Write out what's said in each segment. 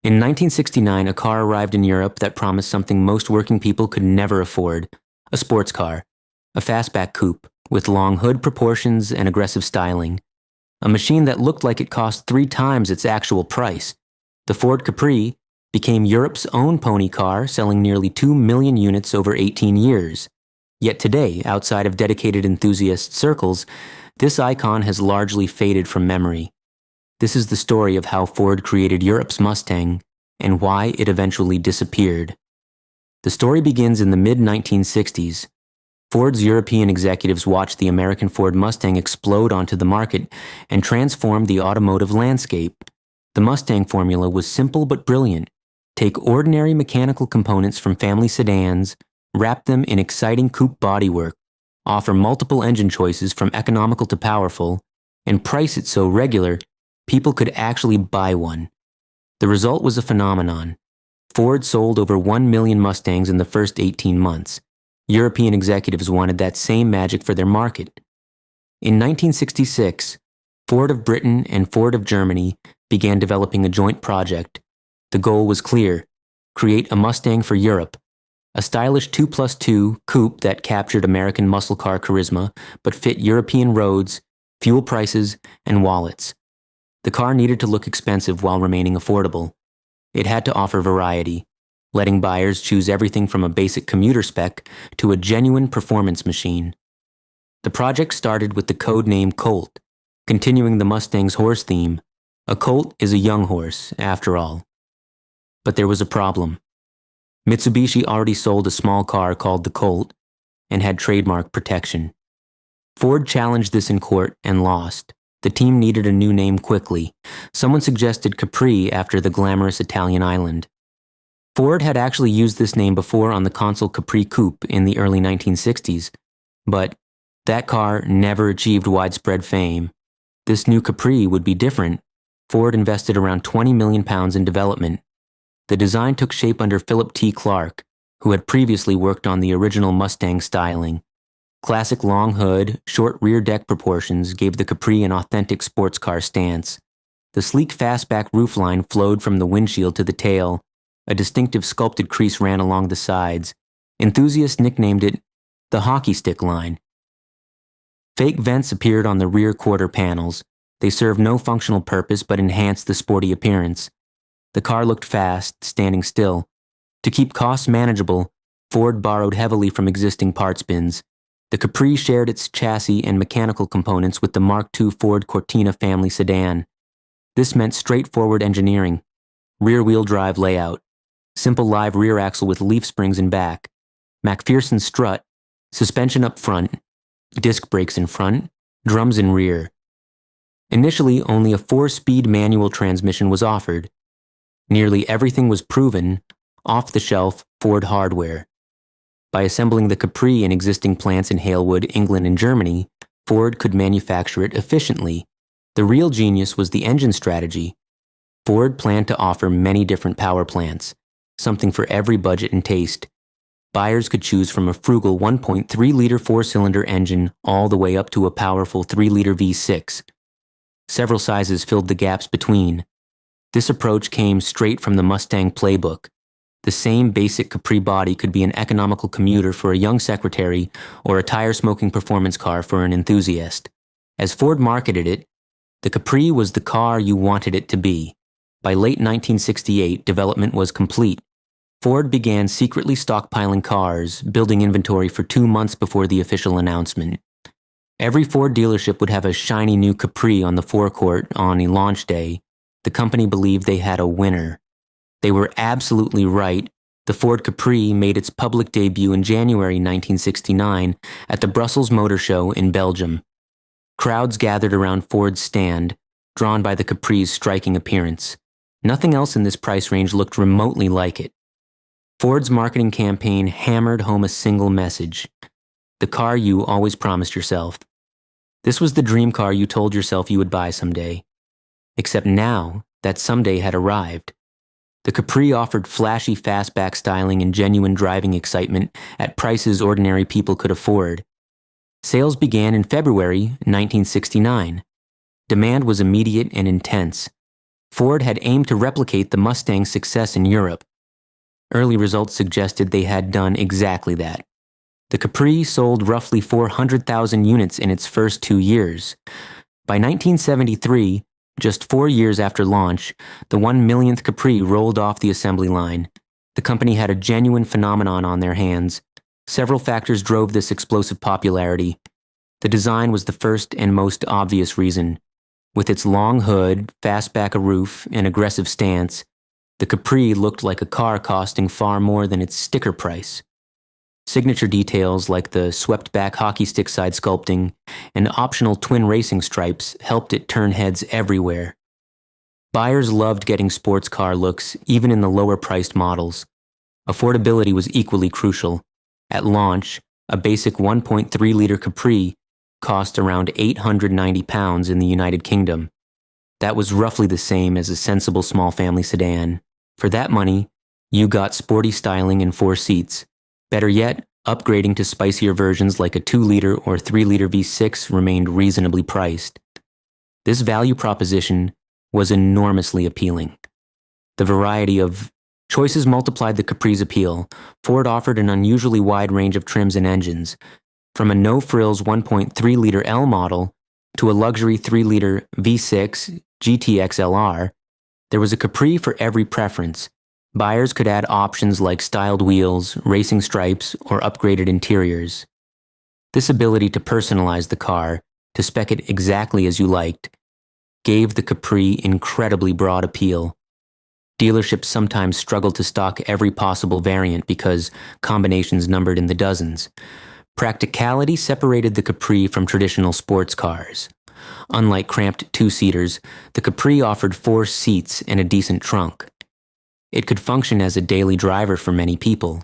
In 1969, a car arrived in Europe that promised something most working people could never afford: a sports car, a fastback coupe with long hood proportions and aggressive styling. A machine that looked like it cost 3 times its actual price. The Ford Capri became Europe's own pony car, selling nearly 2 million units over 18 years. Yet today, outside of dedicated enthusiast circles, this icon has largely faded from memory. This is the story of how Ford created Europe's Mustang and why it eventually disappeared. The story begins in the mid-1960s. Ford's European executives watched the American Ford Mustang explode onto the market and transform the automotive landscape. The Mustang formula was simple but brilliant. Take ordinary mechanical components from family sedans, wrap them in exciting coupe bodywork, offer multiple engine choices from economical to powerful, and price it so regular people could actually buy one. The result was a phenomenon. Ford sold over 1 million Mustangs in the first 18 months. European executives wanted that same magic for their market. In 1966, Ford of Britain and Ford of Germany began developing a joint project. The goal was clear: create a Mustang for Europe, a stylish 2+2 coupe that captured American muscle car charisma but fit European roads, fuel prices, and wallets. The car needed to look expensive while remaining affordable. It had to offer variety, letting buyers choose everything from a basic commuter spec to a genuine performance machine. The project started with the code name Colt, continuing the Mustang's horse theme. A colt is a young horse, after all. But there was a problem. Mitsubishi already sold a small car called the Colt and had trademark protection. Ford challenged this in court and lost. The team needed a new name quickly. Someone suggested Capri after the glamorous Italian island. Ford had actually used this name before on the Consul Capri coupe in the early 1960s, but that car never achieved widespread fame. This new Capri would be different. Ford invested around £20 million in development. The design took shape under Philip T. Clark, who had previously worked on the original Mustang styling. Classic long hood, short rear deck proportions gave the Capri an authentic sports car stance. The sleek fastback roofline flowed from the windshield to the tail. A distinctive sculpted crease ran along the sides. Enthusiasts nicknamed it the hockey stick line. Fake vents appeared on the rear quarter panels. They served no functional purpose but enhanced the sporty appearance. The car looked fast, standing still. To keep costs manageable, Ford borrowed heavily from existing parts bins. The Capri shared its chassis and mechanical components with the Mark II Ford Cortina family sedan. This meant straightforward engineering, rear-wheel drive layout, simple live rear axle with leaf springs in back, McPherson strut, suspension up front, disc brakes in front, drums in rear. Initially, only a 4-speed manual transmission was offered. Nearly everything was proven, off-the-shelf Ford hardware. By assembling the Capri in existing plants in Halewood, England and Germany, Ford could manufacture it efficiently. The real genius was the engine strategy. Ford planned to offer many different power plants, something for every budget and taste. Buyers could choose from a frugal 1.3-liter 4-cylinder engine all the way up to a powerful 3-liter V6. Several sizes filled the gaps between. This approach came straight from the Mustang playbook. The same basic Capri body could be an economical commuter for a young secretary or a tire-smoking performance car for an enthusiast. As Ford marketed it, the Capri was the car you wanted it to be. By late 1968, development was complete. Ford began secretly stockpiling cars, building inventory for 2 months before the official announcement. Every Ford dealership would have a shiny new Capri on the forecourt on a launch day. The company believed they had a winner. They were absolutely right. The Ford Capri made its public debut in January 1969 at the Brussels Motor Show in Belgium. Crowds gathered around Ford's stand, drawn by the Capri's striking appearance. Nothing else in this price range looked remotely like it. Ford's marketing campaign hammered home a single message: the car you always promised yourself. This was the dream car you told yourself you would buy someday. Except now, that someday had arrived. The Capri offered flashy fastback styling and genuine driving excitement at prices ordinary people could afford. Sales began in February 1969. Demand was immediate and intense. Ford had aimed to replicate the Mustang's success in Europe. Early results suggested they had done exactly that. The Capri sold roughly 400,000 units in its first 2 years. By 1973, just 4 years after launch, the 1 millionth Capri rolled off the assembly line. The company had a genuine phenomenon on their hands. Several factors drove this explosive popularity. The design was the first and most obvious reason. With its long hood, fastback roof, and aggressive stance, the Capri looked like a car costing far more than its sticker price. Signature details like the swept-back hockey stick side sculpting and optional twin racing stripes helped it turn heads everywhere. Buyers loved getting sports car looks even in the lower-priced models. Affordability was equally crucial. At launch, a basic 1.3-liter Capri cost around £890 in the United Kingdom. That was roughly the same as a sensible small family sedan. For that money, you got sporty styling and 4 seats. Better yet, upgrading to spicier versions like a 2-liter or 3-liter V6 remained reasonably priced. This value proposition was enormously appealing. The variety of choices multiplied the Capri's appeal. Ford offered an unusually wide range of trims and engines, from a no-frills 1.3-liter L model to a luxury 3-liter V6 GTX-LR. There was a Capri for every preference. Buyers could add options like styled wheels, racing stripes, or upgraded interiors. This ability to personalize the car, to spec it exactly as you liked, gave the Capri incredibly broad appeal. Dealerships sometimes struggled to stock every possible variant because combinations numbered in the dozens. Practicality separated the Capri from traditional sports cars. Unlike cramped 2-seaters, the Capri offered 4 seats and a decent trunk. It could function as a daily driver for many people.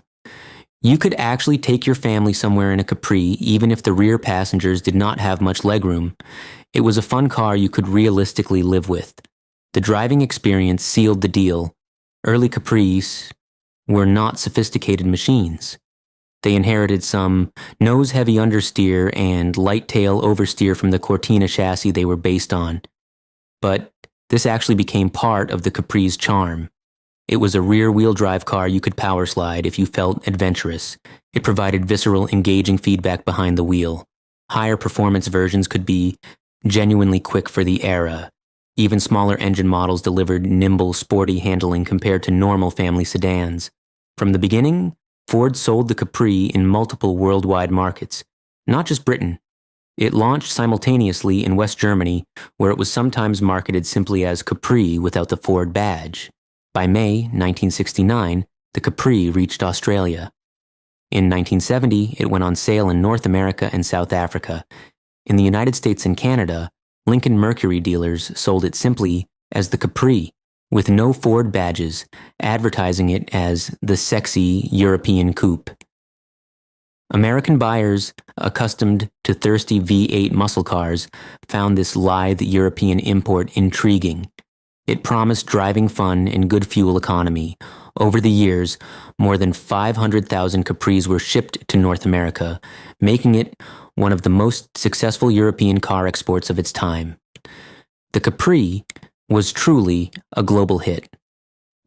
You could actually take your family somewhere in a Capri even if the rear passengers did not have much legroom. It was a fun car you could realistically live with. The driving experience sealed the deal. Early Capris were not sophisticated machines. They inherited some nose-heavy understeer and light-tail oversteer from the Cortina chassis they were based on. But this actually became part of the Capri's charm. It was a rear-wheel drive car you could power slide if you felt adventurous. It provided visceral, engaging feedback behind the wheel. Higher performance versions could be genuinely quick for the era. Even smaller engine models delivered nimble, sporty handling compared to normal family sedans. From the beginning, Ford sold the Capri in multiple worldwide markets, not just Britain. It launched simultaneously in West Germany, where it was sometimes marketed simply as Capri without the Ford badge. By May 1969, the Capri reached Australia. In 1970, it went on sale in North America and South Africa. In the United States and Canada, Lincoln Mercury dealers sold it simply as the Capri, with no Ford badges, advertising it as the sexy European coupe. American buyers, accustomed to thirsty V8 muscle cars, found this lithe European import intriguing. It promised driving fun and good fuel economy. Over the years, more than 500,000 Capris were shipped to North America, making it one of the most successful European car exports of its time. The Capri was truly a global hit.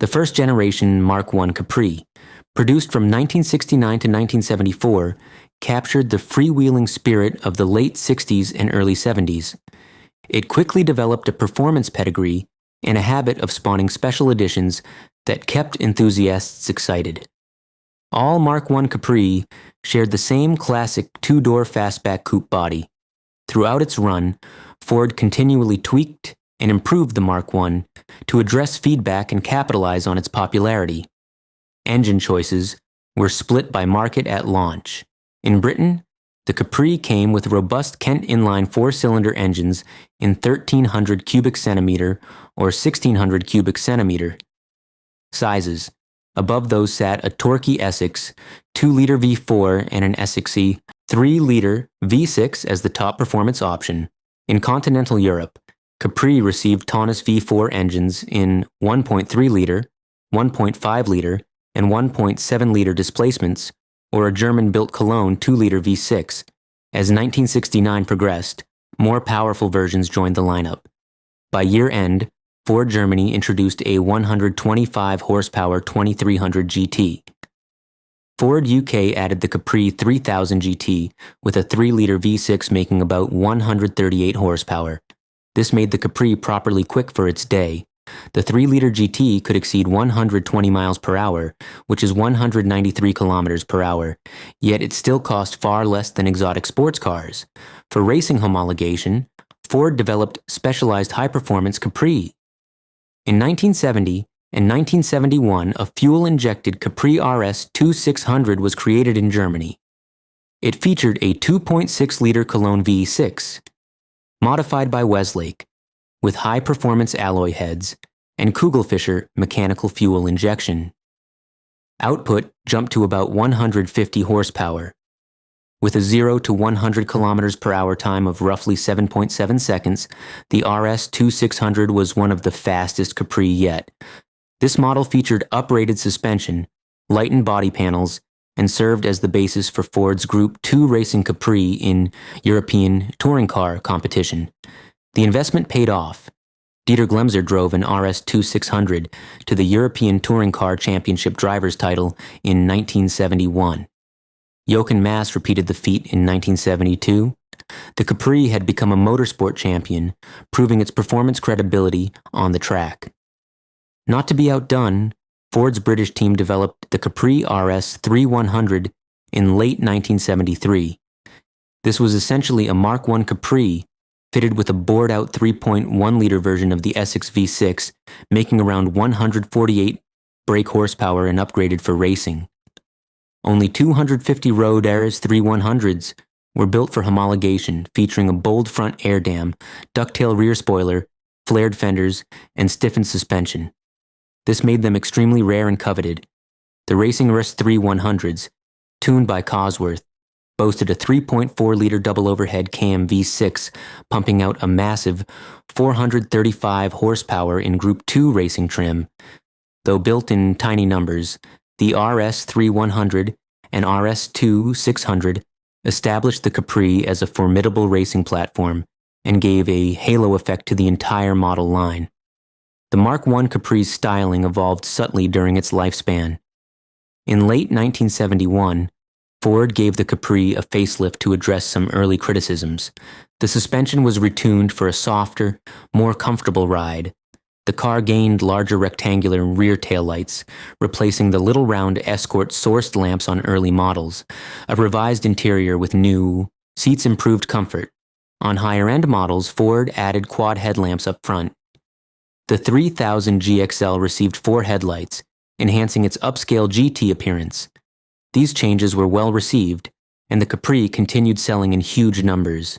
The first generation Mark I Capri, produced from 1969 to 1974, captured the freewheeling spirit of the late 60s and early 70s. It quickly developed a performance pedigree and a habit of spawning special editions that kept enthusiasts excited. All Mark I Capri shared the same classic 2-door fastback coupe body. Throughout its run, Ford continually tweaked and improved the Mark I to address feedback and capitalize on its popularity. Engine choices were split by market at launch. In Britain, the Capri came with robust Kent inline 4-cylinder engines in 1,300 cubic centimeter or 1,600 cubic centimeter sizes. Above those sat a torquey Essex 2-liter V4 and an Essexy 3-liter V6 as the top performance option. In continental Europe, Capri received Taunus V4 engines in 1.3-liter, 1.5-liter, and 1.7-liter displacements, or a German-built Cologne 2-liter V6. As 1969 progressed, more powerful versions joined the lineup. By year-end, Ford Germany introduced a 125 horsepower 2300 GT. Ford UK added the Capri 3000 GT with a 3-liter V6 making about 138 horsepower. This made the Capri properly quick for its day. The 3-liter GT could exceed 120 miles per hour, which is 193 kilometers per hour, yet it still cost far less than exotic sports cars. For racing homologation, Ford developed specialized high-performance Capri. In 1970 and 1971, a fuel-injected Capri RS 2600 was created in Germany. It featured a 2.6-liter Cologne V6, modified by Westlake, with high-performance alloy heads and Kugelfischer mechanical fuel injection. Output jumped to about 150 horsepower. With a 0 to 100 kilometers per hour time of roughly 7.7 seconds, the RS 2600 was one of the fastest Capri yet. This model featured uprated suspension, lightened body panels, and served as the basis for Ford's Group 2 racing Capri in European touring car competition. The investment paid off. Dieter Glemser drove an RS 2600 to the European Touring Car Championship Drivers' title in 1971. Jochen Mass repeated the feat in 1972. The Capri had become a motorsport champion, proving its performance credibility on the track. Not to be outdone, Ford's British team developed the Capri RS 3100 in late 1973. This was essentially a Mark I Capri, fitted with a bored-out 3.1-liter version of the Essex V6, making around 148 brake horsepower and upgraded for racing. Only 250 Road Ares 3100s were built for homologation, featuring a bold front air dam, ducktail rear spoiler, flared fenders, and stiffened suspension. This made them extremely rare and coveted. The Racing RS 3100s, tuned by Cosworth, boasted a 3.4-liter double overhead cam V6, pumping out a massive 435 horsepower in Group 2 racing trim. Though built in tiny numbers, the RS 3100 and RS 2600 established the Capri as a formidable racing platform and gave a halo effect to the entire model line. The Mark I Capri's styling evolved subtly during its lifespan. In late 1971, Ford gave the Capri a facelift to address some early criticisms. The suspension was retuned for a softer, more comfortable ride. The car gained larger rectangular rear taillights, replacing the little round Escort-sourced lamps on early models. A revised interior with new seats improved comfort. On higher-end models, Ford added quad headlamps up front. The 3000 GXL received 4 headlights, enhancing its upscale GT appearance. These changes were well received, and the Capri continued selling in huge numbers.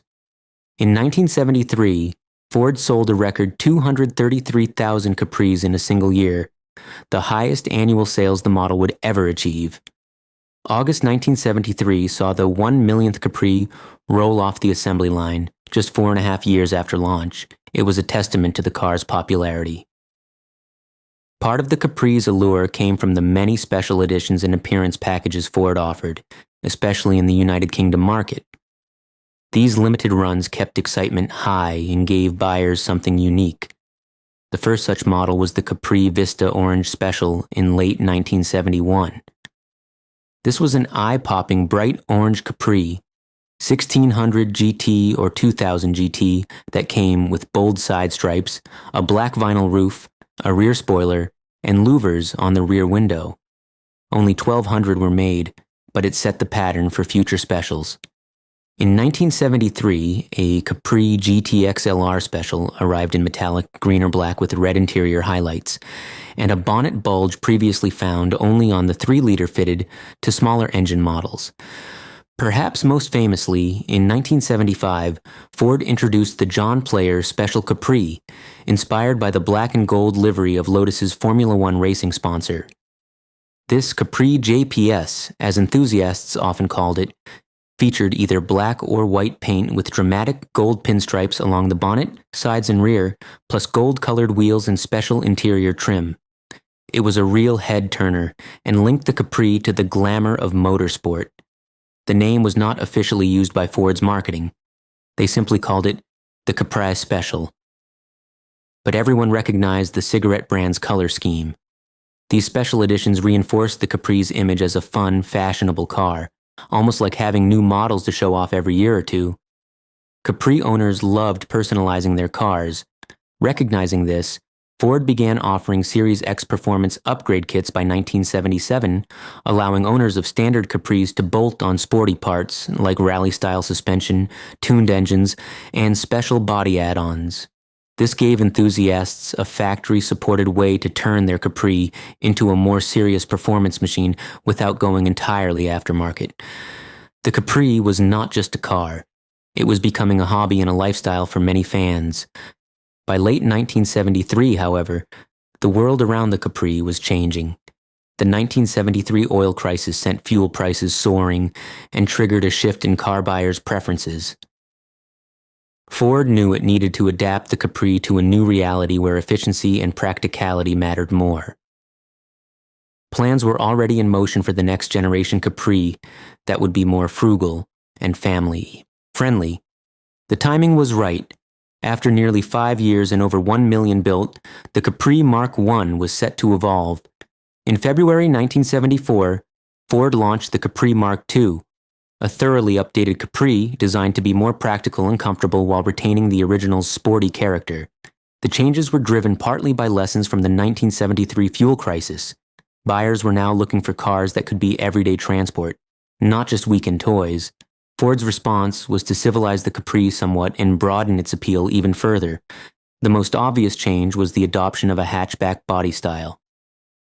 In 1973, Ford sold a record 233,000 Capris in a single year, the highest annual sales the model would ever achieve. August 1973 saw the 1 millionth Capri roll off the assembly line, just 4.5 years after launch. It was a testament to the car's popularity. Part of the Capri's allure came from the many special editions and appearance packages Ford offered, especially in the United Kingdom market. These limited runs kept excitement high and gave buyers something unique. The first such model was the Capri Vista Orange Special in late 1971. This was an eye-popping bright orange Capri, 1600 GT or 2000 GT that came with bold side stripes, a black vinyl roof, a rear spoiler, and louvers on the rear window. Only 1,200 were made, but it set the pattern for future specials. In 1973, a Capri GT XLR special arrived in metallic green or black with red interior highlights, and a bonnet bulge previously found only on the 3-liter fitted to smaller engine models. Perhaps most famously, in 1975, Ford introduced the John Player Special Capri, inspired by the black and gold livery of Lotus's Formula One racing sponsor. This Capri JPS, as enthusiasts often called it, featured either black or white paint with dramatic gold pinstripes along the bonnet, sides and rear, plus gold-colored wheels and special interior trim. It was a real head-turner and linked the Capri to the glamour of motorsport. The name was not officially used by Ford's marketing. They simply called it the Capri Special. but everyone recognized the cigarette brand's color scheme. These special editions reinforced the Capri's image as a fun, fashionable car, almost like having new models to show off every year or two. Capri owners loved personalizing their cars. Recognizing this, Ford began offering Series X performance upgrade kits by 1977, allowing owners of standard Capris to bolt on sporty parts like rally-style suspension, tuned engines, and special body add-ons. This gave enthusiasts a factory-supported way to turn their Capri into a more serious performance machine without going entirely aftermarket. The Capri was not just a car. It was becoming a hobby and a lifestyle for many fans. By late 1973, however, the world around the Capri was changing. The 1973 oil crisis sent fuel prices soaring and triggered a shift in car buyers' preferences. Ford knew it needed to adapt the Capri to a new reality where efficiency and practicality mattered more. Plans were already in motion for the next generation Capri that would be more frugal and family-friendly. The timing was right. After nearly 5 years and over 1 million built, the Capri Mark I was set to evolve. In February 1974, Ford launched the Capri Mark II, a thoroughly updated Capri designed to be more practical and comfortable while retaining the original's sporty character. The changes were driven partly by lessons from the 1973 fuel crisis. Buyers were now looking for cars that could be everyday transport, not just weekend toys. Ford's response was to civilize the Capri somewhat and broaden its appeal even further. The most obvious change was the adoption of a hatchback body style.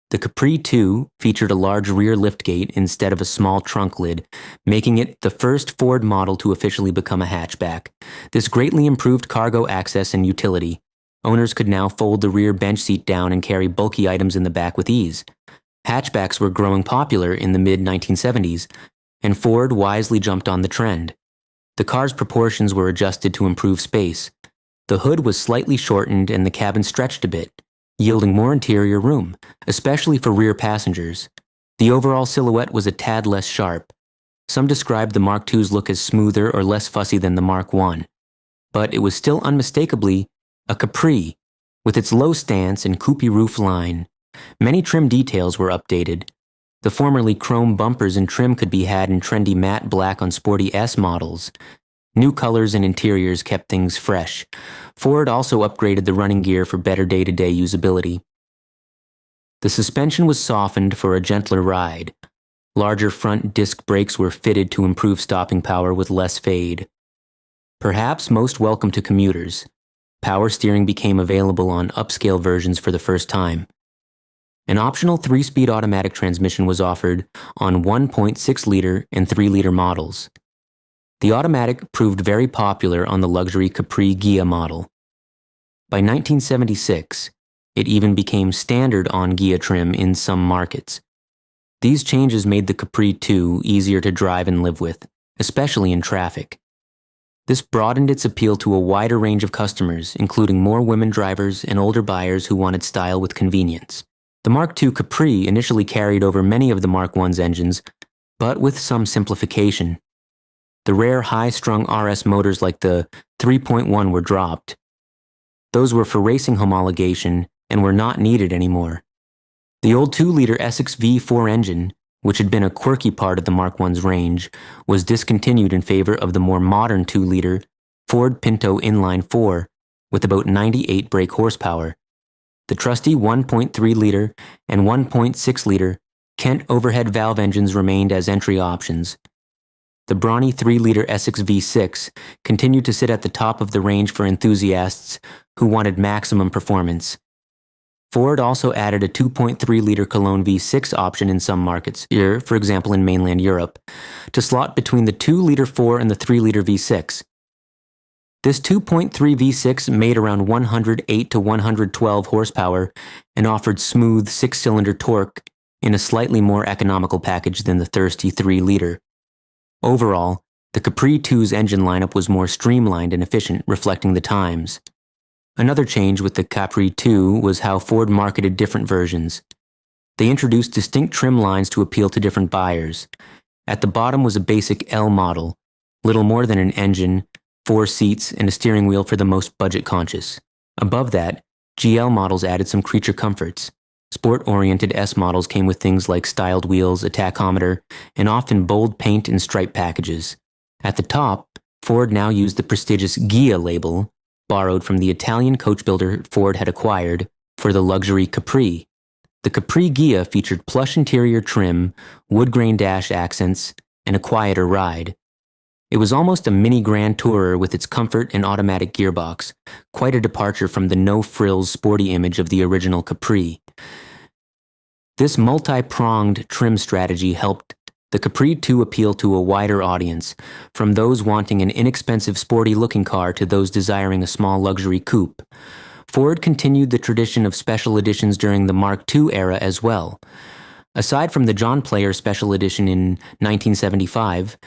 The Capri II featured a large rear liftgate instead of a small trunk lid, making it the first Ford model to officially become a hatchback. This greatly improved cargo access and utility. Owners could now fold the rear bench seat down and carry bulky items in the back with ease. Hatchbacks were growing popular in the mid-1970s, and Ford wisely jumped on the trend. The car's proportions were adjusted to improve space. The hood was slightly shortened and the cabin stretched a bit, yielding more interior room, especially for rear passengers. The overall silhouette was a tad less sharp. Some described the Mark II's look as smoother or less fussy than the Mark I, but it was still unmistakably a Capri, with its low stance and coupé roof line. Many trim details were updated. The formerly chrome bumpers and trim could be had in trendy matte black on sporty S models. New colors and interiors kept things fresh. Ford also upgraded the running gear for better day-to-day usability. The suspension was softened for a gentler ride. Larger front disc brakes were fitted to improve stopping power with less fade. Perhaps most welcome to commuters, power steering became available on upscale versions for the first time. An optional 3-speed automatic transmission was offered on 1.6-liter and 3-liter models. The automatic proved very popular on the luxury Capri Ghia model. By 1976, it even became standard on Ghia trim in some markets. These changes made the Capri II easier to drive and live with, especially in traffic. This broadened its appeal to a wider range of customers, including more women drivers and older buyers who wanted style with convenience. The Mark II Capri initially carried over many of the Mark I's engines, but with some simplification. The rare high-strung RS motors like the 3.1 were dropped. Those were for racing homologation and were not needed anymore. The old 2-liter Essex V4 engine, which had been a quirky part of the Mark I's range, was discontinued in favor of the more modern 2-liter Ford Pinto inline-4 with about 98 brake horsepower. The trusty 1.3-liter and 1.6-liter Kent overhead valve engines remained as entry options. The brawny 3-liter Essex V6 continued to sit at the top of the range for enthusiasts who wanted maximum performance. Ford also added a 2.3-liter Cologne V6 option in some markets, for example in mainland Europe, to slot between the 2-liter 4 and the 3-liter V6. This 2.3 V6 made around 108 to 112 horsepower and offered smooth 6-cylinder torque in a slightly more economical package than the thirsty 3-liter. Overall, the Capri II's engine lineup was more streamlined and efficient, reflecting the times. Another change with the Capri II was how Ford marketed different versions. They introduced distinct trim lines to appeal to different buyers. At the bottom was a basic L model, little more than an engine, 4 seats, and a steering wheel for the most budget-conscious. Above that, GL models added some creature comforts. Sport-oriented S models came with things like styled wheels, a tachometer, and often bold paint and stripe packages. At the top, Ford now used the prestigious Ghia label, borrowed from the Italian coach builder Ford had acquired, for the luxury Capri. The Capri Ghia featured plush interior trim, wood grain dash accents, and a quieter ride. It was almost a mini Grand Tourer with its comfort and automatic gearbox, quite a departure from the no-frills sporty image of the original Capri. This multi-pronged trim strategy helped the Capri 2 appeal to a wider audience, from those wanting an inexpensive sporty-looking car to those desiring a small luxury coupe. Ford continued the tradition of special editions during the Mark II era as well. Aside from the John Player Special Edition in 1975,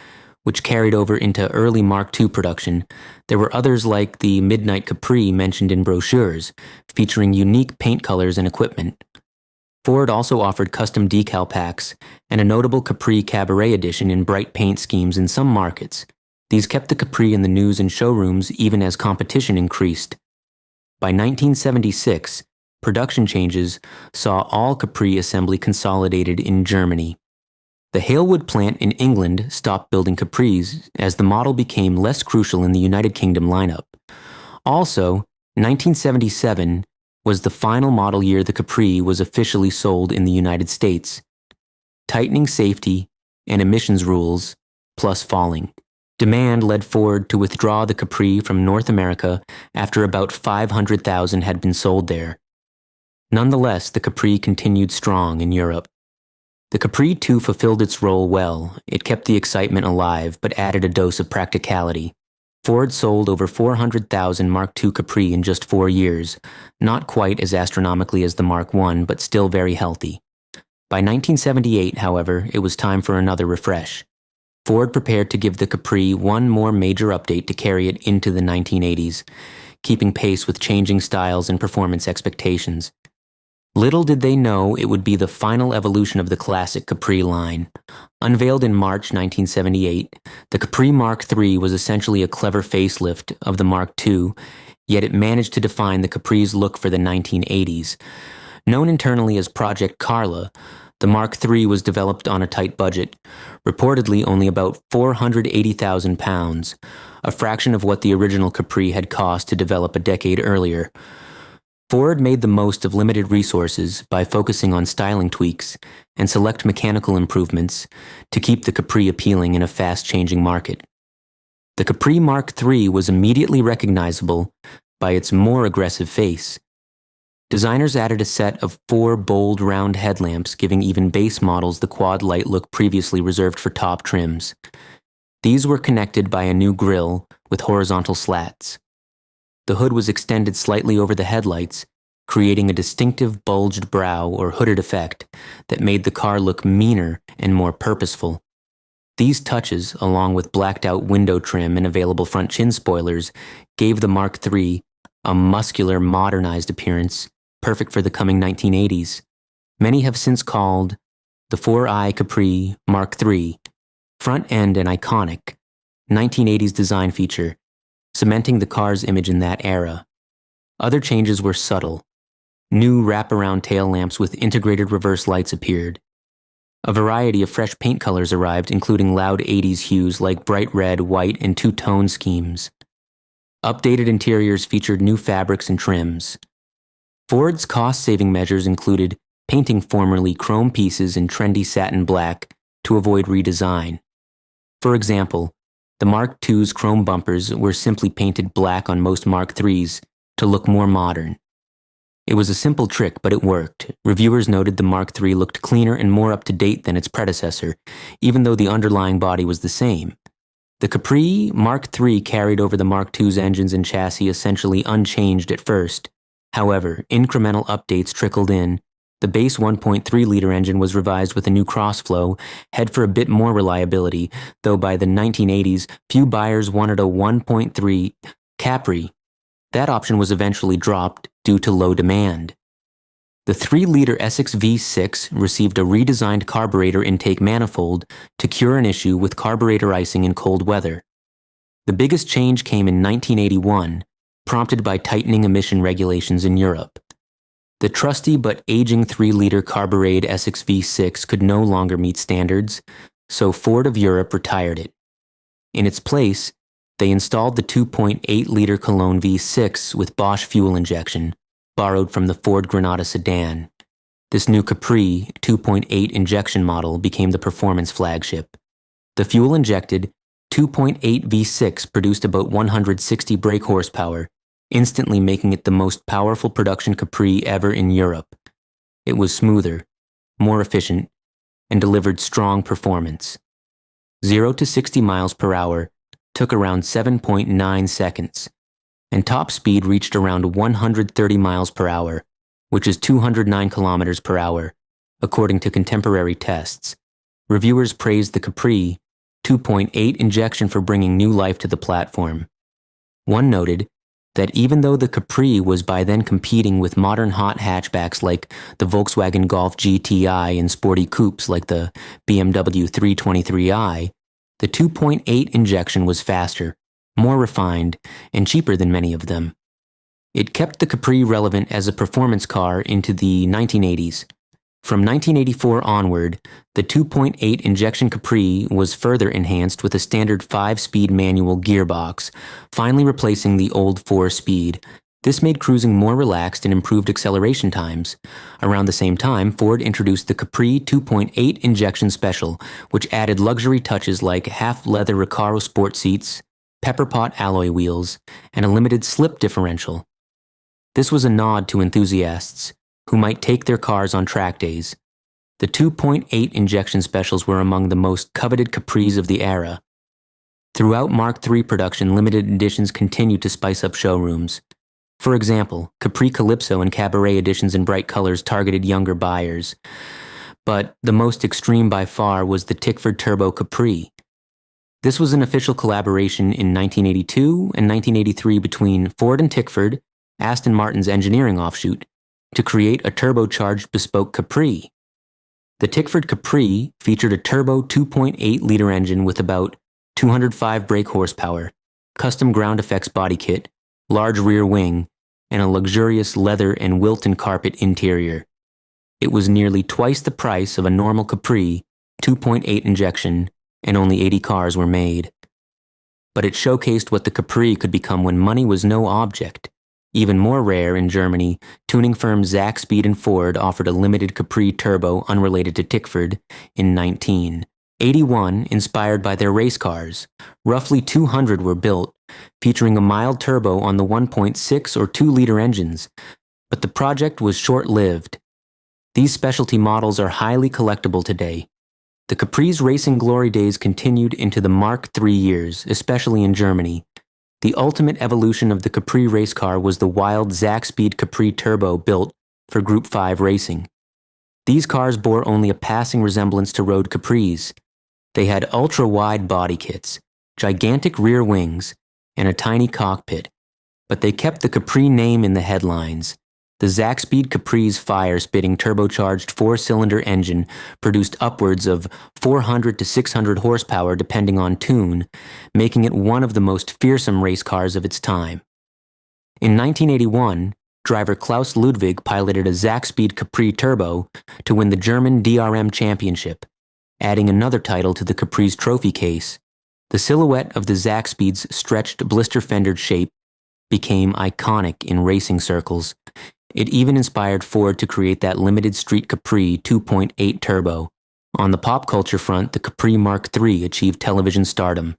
which carried over into early Mark II production, there were others like the Midnight Capri mentioned in brochures, featuring unique paint colors and equipment. Ford also offered custom decal packs and a notable Capri Cabaret edition in bright paint schemes in some markets. These kept the Capri in the news and showrooms even as competition increased. By 1976, production changes saw all Capri assembly consolidated in Germany. The Halewood plant in England stopped building Capris as the model became less crucial in the United Kingdom lineup. Also, 1977 was the final model year the Capri was officially sold in the United States. Tightening safety and emissions rules, plus falling. Demand led Ford to withdraw the Capri from North America after about 500,000 had been sold there. Nonetheless, the Capri continued strong in Europe. The Capri 2 fulfilled its role well. It kept the excitement alive, but added a dose of practicality. Ford sold over 400,000 Mark II Capri in just 4 years, not quite as astronomically as the Mark I, but still very healthy. By 1978, however, it was time for another refresh. Ford prepared to give the Capri one more major update to carry it into the 1980s, keeping pace with changing styles and performance expectations. Little did they know it would be the final evolution of the classic Capri line. Unveiled in March 1978, the Capri Mark III was essentially a clever facelift of the Mark II, yet it managed to define the Capri's look for the 1980s. Known internally as Project Carla, the Mark III was developed on a tight budget, reportedly only about £480,000, a fraction of what the original Capri had cost to develop a decade earlier. Ford made the most of limited resources by focusing on styling tweaks and select mechanical improvements to keep the Capri appealing in a fast-changing market. The Capri Mark III was immediately recognizable by its more aggressive face. Designers added a set of 4 bold round headlamps, giving even base models the quad light look previously reserved for top trims. These were connected by a new grille with horizontal slats. The hood was extended slightly over the headlights, creating a distinctive bulged brow or hooded effect that made the car look meaner and more purposeful. These touches, along with blacked-out window trim and available front chin spoilers, gave the Mark III a muscular, modernized appearance, perfect for the coming 1980s. Many have since called the 4i Capri Mark III front end an iconic 1980s design feature, cementing the car's image in that era. Other changes were subtle. New wraparound tail lamps with integrated reverse lights appeared. A variety of fresh paint colors arrived, including loud 80s hues like bright red, white, and two-tone schemes. Updated interiors featured new fabrics and trims. Ford's cost-saving measures included painting formerly chrome pieces in trendy satin black to avoid redesign. For example, the Mark II's chrome bumpers were simply painted black on most Mark III's to look more modern. It was a simple trick, but it worked. Reviewers noted the Mark III looked cleaner and more up-to-date than its predecessor, even though the underlying body was the same. The Capri Mark III carried over the Mark II's engines and chassis essentially unchanged at first. However, incremental updates trickled in. The base 1.3-liter engine was revised with a new crossflow, head for a bit more reliability, though by the 1980s, few buyers wanted a 1.3 Capri. That option was eventually dropped due to low demand. The 3-liter Essex V6 received a redesigned carburetor intake manifold to cure an issue with carburetor icing in cold weather. The biggest change came in 1981, prompted by tightening emission regulations in Europe. The trusty but aging 3-liter carbureted Essex V6 could no longer meet standards, so Ford of Europe retired it. In its place, they installed the 2.8-liter Cologne V6 with Bosch fuel injection, borrowed from the Ford Granada sedan. This new Capri 2.8 injection model became the performance flagship. The fuel-injected 2.8 V6 produced about 160 brake horsepower, instantly making it the most powerful production Capri ever in Europe. It was smoother, more efficient, and delivered strong performance. 0 to 60 miles per hour took around 7.9 seconds, and top speed reached around 130 miles per hour, which is 209 kilometers per hour, according to contemporary tests. Reviewers praised the Capri 2.8 injection for bringing new life to the platform. One noted that even though the Capri was by then competing with modern hot hatchbacks like the Volkswagen Golf GTI and sporty coupes like the BMW 323i, the 2.8 injection was faster, more refined, and cheaper than many of them. It kept the Capri relevant as a performance car into the 1980s. From 1984 onward, the 2.8 injection Capri was further enhanced with a standard 5-speed manual gearbox, finally replacing the old 4-speed. This made cruising more relaxed and improved acceleration times. Around the same time, Ford introduced the Capri 2.8 injection Special, which added luxury touches like half-leather Recaro sport seats, pepper pot alloy wheels, and a limited slip differential. This was a nod to enthusiasts who might take their cars on track days. The 2.8 injection Specials were among the most coveted Capris of the era. Throughout Mark III production, limited editions continued to spice up showrooms. For example, Capri Calypso and Cabaret editions in bright colors targeted younger buyers. But the most extreme by far was the Tickford Turbo Capri. This was an official collaboration in 1982 and 1983 between Ford and Tickford, Aston Martin's engineering offshoot, to create a turbocharged bespoke Capri. The Tickford Capri featured a turbo 2.8-liter engine with about 205 brake horsepower, custom ground effects body kit, large rear wing, and a luxurious leather and Wilton carpet interior. It was nearly twice the price of a normal Capri 2.8 injection, and only 80 cars were made. But it showcased what the Capri could become when money was no object. Even more rare in Germany, tuning firms Zaxpeed and Ford offered a limited Capri Turbo unrelated to Tickford in 1981, inspired by their race cars. Roughly 200 were built, featuring a mild turbo on the 1.6 or 2-liter engines, but the project was short-lived. These specialty models are highly collectible today. The Capri's racing glory days continued into the Mark III years, especially in Germany. The ultimate evolution of the Capri race car was the wild Zaxpeed Capri Turbo built for Group 5 racing. These cars bore only a passing resemblance to road Capris. They had ultra-wide body kits, gigantic rear wings, and a tiny cockpit, but they kept the Capri name in the headlines. The Zaxpeed Capri's fire-spitting turbocharged 4-cylinder engine produced upwards of 400 to 600 horsepower depending on tune, making it one of the most fearsome race cars of its time. In 1981, driver Klaus Ludwig piloted a Zaxpeed Capri Turbo to win the German DRM Championship, adding another title to the Capri's trophy case. The silhouette of the Zaxpeed's stretched blister-fendered shape became iconic in racing circles. It even inspired Ford to create that limited street Capri 2.8 Turbo. On the pop culture front, the Capri Mark III achieved television stardom.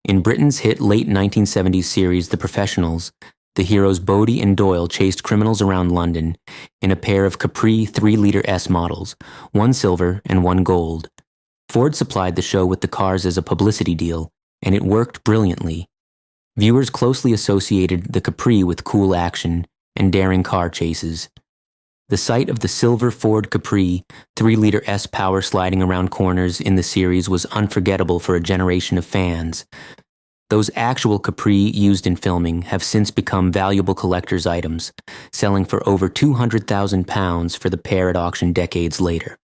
In Britain's hit late 1970s series The Professionals, the heroes Bodie and Doyle chased criminals around London in a pair of Capri 3-liter S models, one silver and one gold. Ford supplied the show with the cars as a publicity deal, and it worked brilliantly. Viewers closely associated the Capri with cool action and daring car chases. The sight of the silver Ford Capri 3-liter S power sliding around corners in the series was unforgettable for a generation of fans. Those actual Capri used in filming have since become valuable collector's items, selling for over £200,000 for the pair at auction decades later.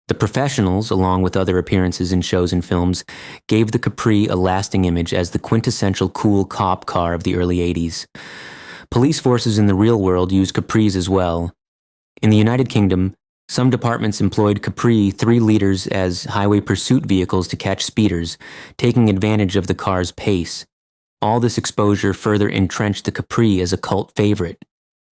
The professionals, along with other appearances in shows and films, gave the Capri a lasting image as the quintessential cool cop car of the early 80s. Police forces in the real world used Capris as well. In the United Kingdom, some departments employed Capri 3 liters as highway pursuit vehicles to catch speeders, taking advantage of the car's pace. All this exposure further entrenched the Capri as a cult favorite.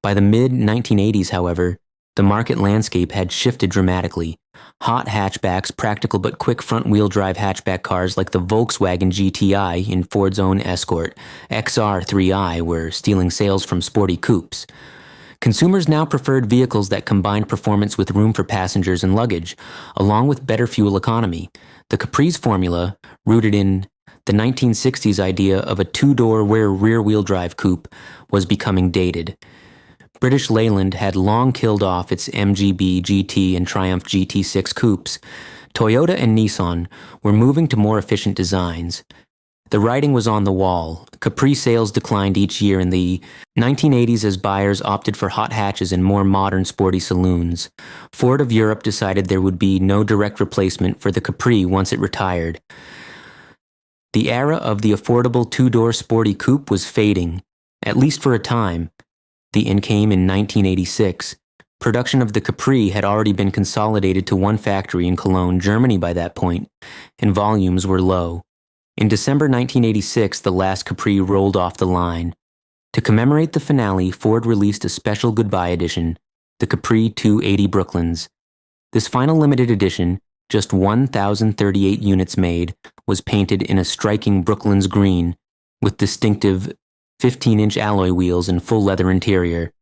By the mid-1980s, however, the market landscape had shifted dramatically. Hot hatchbacks, practical but quick front-wheel drive hatchback cars like the Volkswagen GTI in Ford's own Escort, XR3i were stealing sales from sporty coupes. Consumers now preferred vehicles that combined performance with room for passengers and luggage, along with better fuel economy. The Capri's formula, rooted in the 1960s idea of a two-door rear-wheel drive coupe, was becoming dated. British Leyland had long killed off its MGB GT and Triumph GT6 coupes. Toyota and Nissan were moving to more efficient designs. The writing was on the wall. Capri sales declined each year in the 1980s as buyers opted for hot hatches and more modern sporty saloons. Ford of Europe decided there would be no direct replacement for the Capri once it retired. The era of the affordable two-door sporty coupe was fading, at least for a time. The end came in 1986. Production of the Capri had already been consolidated to one factory in Cologne, Germany by that point, and volumes were low. In December 1986, the last Capri rolled off the line. To commemorate the finale, Ford released a special goodbye edition, the Capri 280 Brooklyns. This final limited edition, just 1,038 units made, was painted in a striking Brooklyns green, with distinctive 15-inch alloy wheels and full leather interior.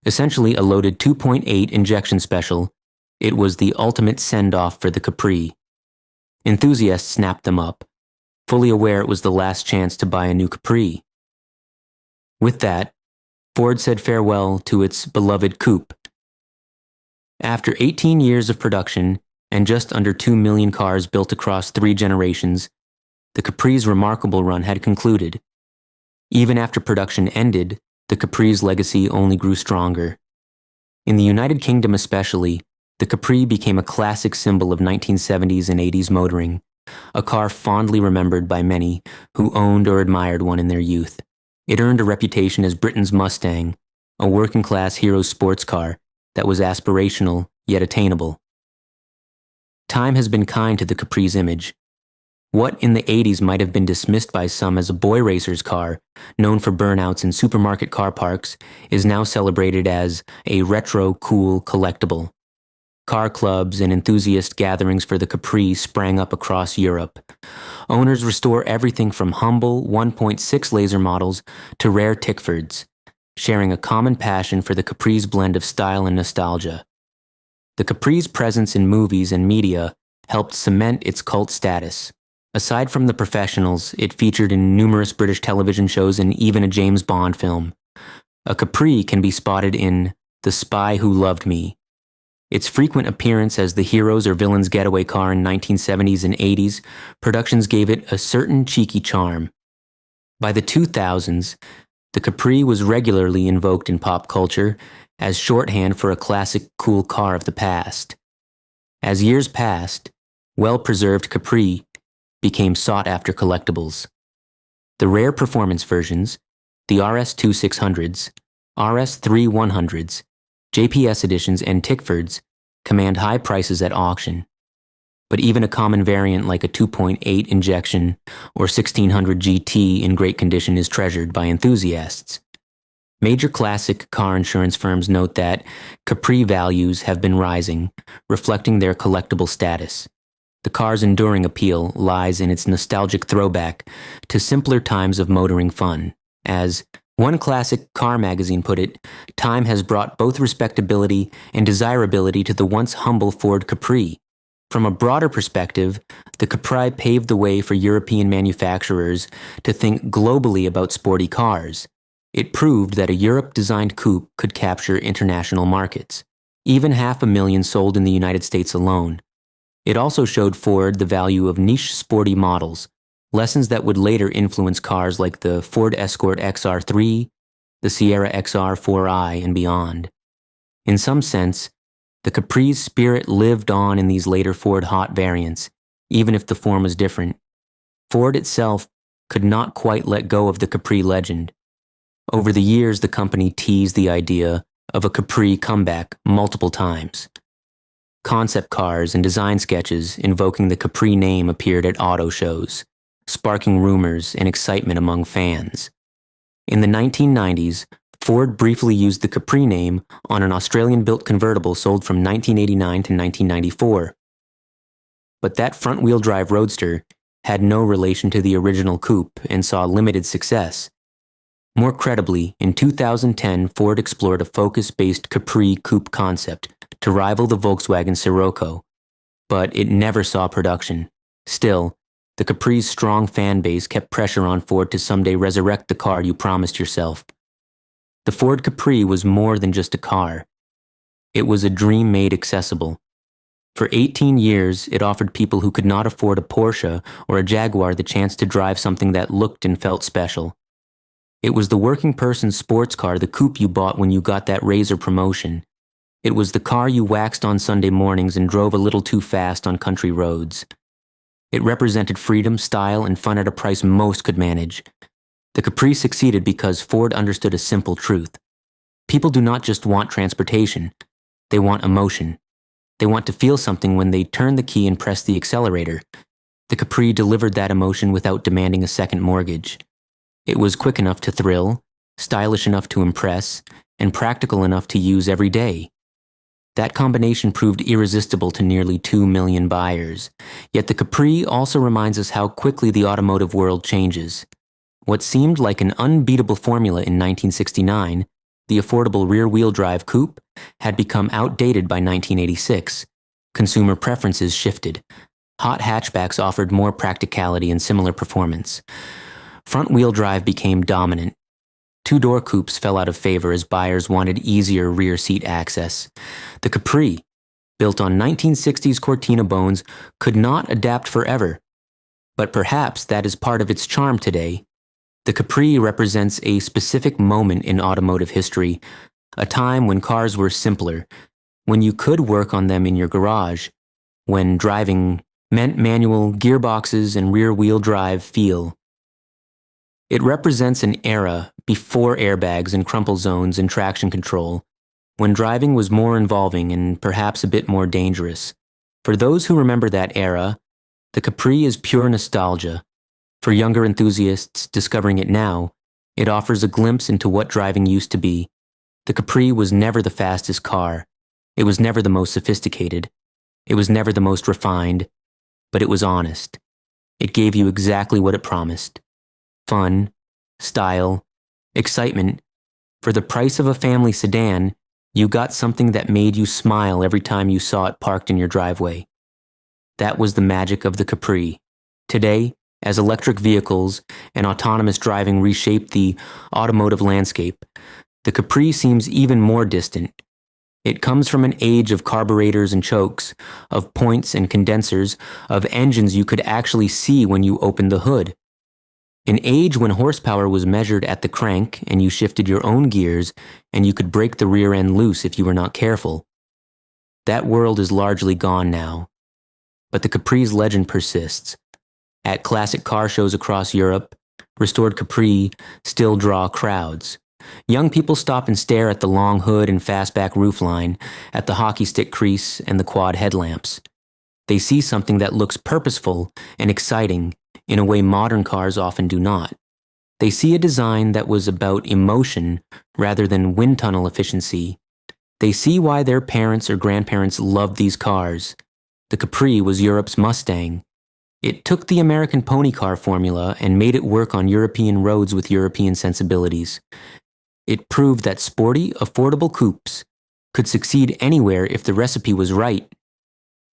Essentially a loaded 2.8 injection special, it was the ultimate send-off for the Capri. Enthusiasts snapped them up, fully aware it was the last chance to buy a new Capri. With that, Ford said farewell to its beloved coupe. After 18 years of production and just under 2 million cars built across 3 generations, the Capri's remarkable run had concluded. Even after production ended, the Capri's legacy only grew stronger. In the United Kingdom especially, the Capri became a classic symbol of 1970s and 80s motoring, a car fondly remembered by many who owned or admired one in their youth. It earned a reputation as Britain's Mustang, a working-class hero sports car that was aspirational yet attainable. Time has been kind to the Capri's image. What in the 80s might have been dismissed by some as a boy racer's car, known for burnouts in supermarket car parks, is now celebrated as a retro cool collectible. Car clubs and enthusiast gatherings for the Capri sprang up across Europe. Owners restore everything from humble 1.6 laser models to rare Tickfords, sharing a common passion for the Capri's blend of style and nostalgia. The Capri's presence in movies and media helped cement its cult status. Aside from the professionals, it featured in numerous British television shows and even a James Bond film. A Capri can be spotted in The Spy Who Loved Me. Its frequent appearance as the hero's or villain's getaway car in 1970s and 80s, productions gave it a certain cheeky charm. By the 2000s, the Capri was regularly invoked in pop culture as shorthand for a classic cool car of the past. As years passed, well-preserved Capri became sought-after collectibles. The rare performance versions, the RS2600s, RS3100s, JPS editions, and Tickfords command high prices at auction. But even a common variant like a 2.8 injection or 1600 GT in great condition is treasured by enthusiasts. Major classic car insurance firms note that Capri values have been rising, reflecting their collectible status. The car's enduring appeal lies in its nostalgic throwback to simpler times of motoring fun. As one classic car magazine put it, time has brought both respectability and desirability to the once humble Ford Capri. From a broader perspective, the Capri paved the way for European manufacturers to think globally about sporty cars. It proved that a Europe-designed coupe could capture international markets, even 500,000 sold in the United States alone. It also showed Ford the value of niche sporty models, lessons that would later influence cars like the Ford Escort XR3, the Sierra XR4i, and beyond. In some sense, The Capri's spirit lived on in these later Ford Hot variants, even if the form was different. Ford itself could not quite let go of the Capri legend. Over the years, the company teased the idea of a Capri comeback multiple times. Concept cars and design sketches invoking the Capri name appeared at auto shows, sparking rumors and excitement among fans. In the 1990s, Ford briefly used the Capri name on an Australian-built convertible sold from 1989 to 1994. But that front-wheel drive roadster had no relation to the original coupe and saw limited success. More credibly, in 2010, Ford explored a Focus-based Capri coupe concept to rival the Volkswagen Scirocco, but it never saw production. Still, the Capri's strong fan base kept pressure on Ford to someday resurrect the car you promised yourself. The Ford Capri was more than just a car. It was a dream made accessible. For 18 years, it offered people who could not afford a Porsche or a Jaguar the chance to drive something that looked and felt special. It was the working person's sports car, the coupe you bought when you got that Razor promotion. It was the car you waxed on Sunday mornings and drove a little too fast on country roads. It represented freedom, style, and fun at a price most could manage. The Capri succeeded because Ford understood a simple truth. People do not just want transportation. They want emotion. They want to feel something when they turn the key and press the accelerator. The Capri delivered that emotion without demanding a second mortgage. It was quick enough to thrill, stylish enough to impress, and practical enough to use every day. That combination proved irresistible to nearly 2 million buyers. Yet the Capri also reminds us how quickly the automotive world changes. What seemed like an unbeatable formula in 1969, the affordable rear-wheel drive coupe, had become outdated by 1986. Consumer preferences shifted. Hot hatchbacks offered more practicality and similar performance. Front-wheel drive became dominant. Two-door coupes fell out of favor as buyers wanted easier rear seat access. The Capri, built on 1960s Cortina bones, could not adapt forever. But perhaps that is part of its charm today. The Capri represents a specific moment in automotive history, a time when cars were simpler, when you could work on them in your garage, when driving meant manual gearboxes and rear-wheel drive feel. It represents an era before airbags and crumple zones and traction control, when driving was more involving and perhaps a bit more dangerous. For those who remember that era, the Capri is pure nostalgia. For younger enthusiasts discovering it now, it offers a glimpse into what driving used to be. The Capri was never the fastest car. It was never the most sophisticated. It was never the most refined. But it was honest. It gave you exactly what it promised. Fun, style, excitement. For the price of a family sedan, you got something that made you smile every time you saw it parked in your driveway. That was the magic of the Capri. Today, as electric vehicles and autonomous driving reshape the automotive landscape, the Capri seems even more distant. It comes from an age of carburetors and chokes, of points and condensers, of engines you could actually see when you opened the hood. An age when horsepower was measured at the crank and you shifted your own gears and you could break the rear end loose if you were not careful. That world is largely gone now. But the Capri's legend persists. At classic car shows across Europe, restored Capri still draw crowds. Young people stop and stare at the long hood and fastback roofline, at the hockey stick crease and the quad headlamps. They see something that looks purposeful and exciting in a way modern cars often do not. They see a design that was about emotion rather than wind tunnel efficiency. They see why their parents or grandparents loved these cars. The Capri was Europe's Mustang. It took the American pony car formula and made it work on European roads with European sensibilities. It proved that sporty, affordable coupes could succeed anywhere if the recipe was right.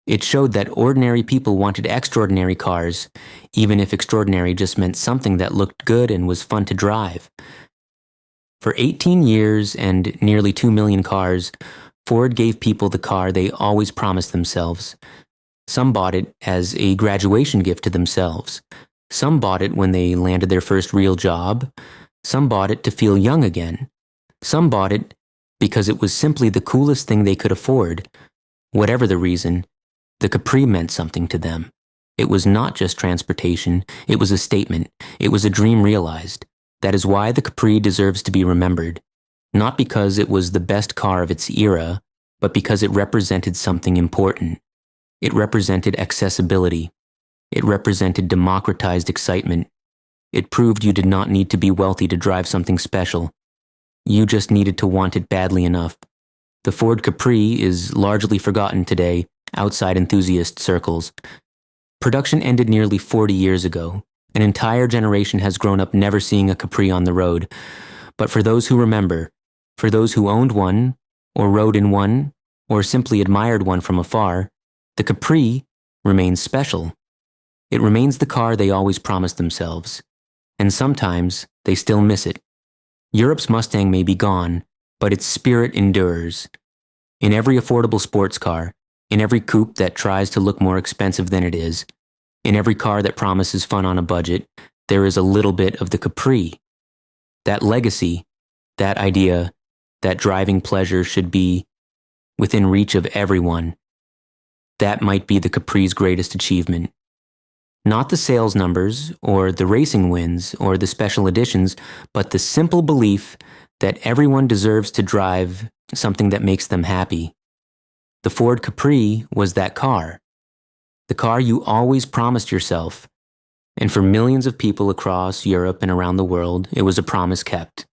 It showed that ordinary people wanted extraordinary cars, even if extraordinary just meant something that looked good and was fun to drive. For 18 years and nearly 2 million cars, Ford gave people the car they always promised themselves. Some bought it as a graduation gift to themselves. Some bought it when they landed their first real job. Some bought it to feel young again. Some bought it because it was simply the coolest thing they could afford. Whatever the reason, the Capri meant something to them. It was not just transportation, it was a statement, it was a dream realized. That is why the Capri deserves to be remembered. Not because it was the best car of its era, but because it represented something important. It represented accessibility. It represented democratized excitement. It proved you did not need to be wealthy to drive something special. You just needed to want it badly enough. The Ford Capri is largely forgotten today outside enthusiast circles. Production ended nearly 40 years ago. An entire generation has grown up never seeing a Capri on the road. But for those who remember, for those who owned one, or rode in one, or simply admired one from afar, the Capri remains special. It remains the car they always promised themselves. And sometimes they still miss it. Europe's Mustang may be gone, but its spirit endures. In every affordable sports car, in every coupe that tries to look more expensive than it is, in every car that promises fun on a budget, there is a little bit of the Capri. That legacy, that idea, that driving pleasure should be within reach of everyone. That might be the Capri's greatest achievement. Not the sales numbers, or the racing wins, or the special editions, but the simple belief that everyone deserves to drive something that makes them happy. The Ford Capri was that car. The car you always promised yourself. And for millions of people across Europe and around the world, it was a promise kept.